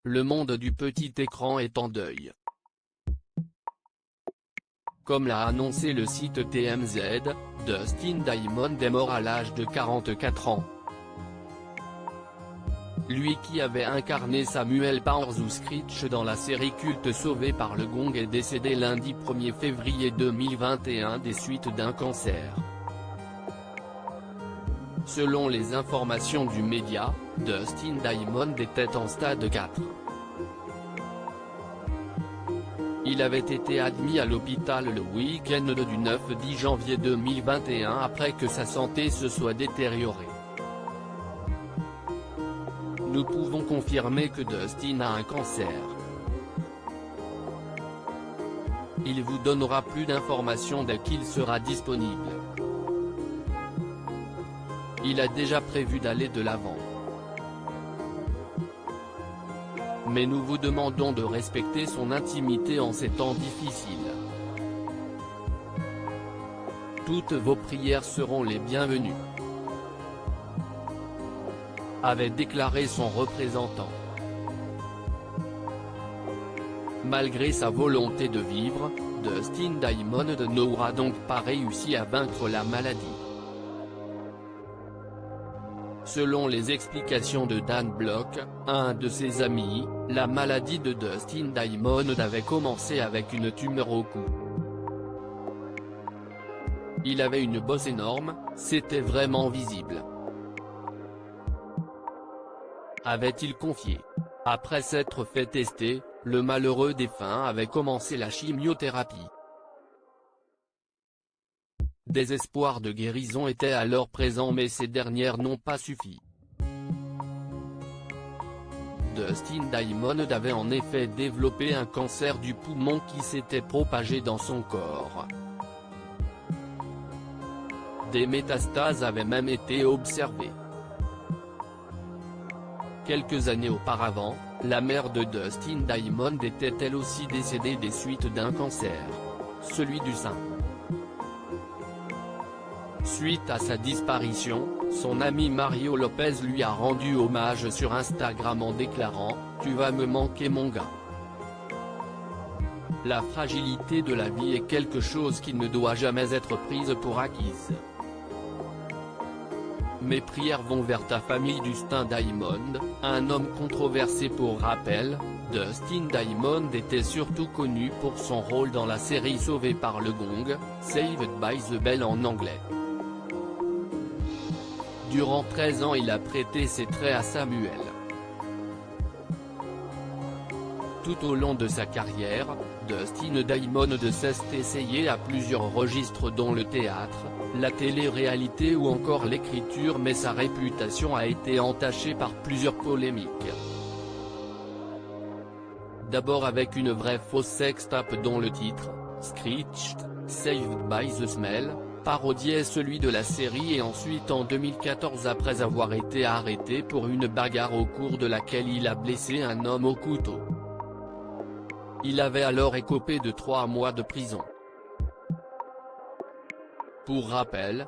le monde du petit écran est en deuil. Comme l'a annoncé le site TMZ, Dustin Diamond est mort à l'âge de 44 ans. Lui qui avait incarné Samuel Powers ou Screech dans la série culte Sauvé par le Gong est décédé lundi 1er février 2021 des suites d'un cancer. Selon les informations du média, Dustin Diamond était en stade 4. Il avait été admis à l'hôpital le week-end du 9-10 janvier 2021 après que sa santé se soit détériorée. Nous pouvons confirmer que Dustin a un cancer. Il vous donnera plus d'informations dès qu'il sera disponible. Il a déjà prévu d'aller de l'avant. Mais nous vous demandons de respecter son intimité en ces temps difficiles. Toutes vos prières seront les bienvenues, avait déclaré son représentant. Malgré sa volonté de vivre, Dustin Diamond n'aura donc pas réussi à vaincre la maladie. Selon les explications de Dan Block, un de ses amis, la maladie de Dustin Diamond avait commencé avec une tumeur au cou. Il avait une bosse énorme, c'était vraiment visible, avait-il confié. Après s'être fait tester, le malheureux défunt avait commencé la chimiothérapie. Des espoirs de guérison étaient alors présents mais ces dernières n'ont pas suffi. Dustin Diamond avait en effet développé un cancer du poumon qui s'était propagé dans son corps. Des métastases avaient même été observées. Quelques années auparavant, la mère de Dustin Diamond était elle aussi décédée des suites d'un cancer, celui du sein. Suite à sa disparition, son ami Mario Lopez lui a rendu hommage sur Instagram en déclarant « Tu vas me manquer mon gars ». La fragilité de la vie est quelque chose qui ne doit jamais être prise pour acquise. Mes prières vont vers ta famille. Dustin Diamond, un homme controversé. Pour rappel, Dustin Diamond était surtout connu pour son rôle dans la série Sauvé par le Gong, Saved by the Bell en anglais. Durant 13 ans il a prêté ses traits à Samuel. Tout au long de sa carrière, Dustin Diamond s'est essayé à plusieurs registres dont le théâtre, la télé-réalité ou encore l'écriture, mais sa réputation a été entachée par plusieurs polémiques. D'abord avec une vraie fausse sextape dont le titre, Screeched, Saved by the Smell, parodiait celui de la série, et ensuite en 2014 après avoir été arrêté pour une bagarre au cours de laquelle il a blessé un homme au couteau. Il avait alors écopé de 3 mois de prison. Pour rappel,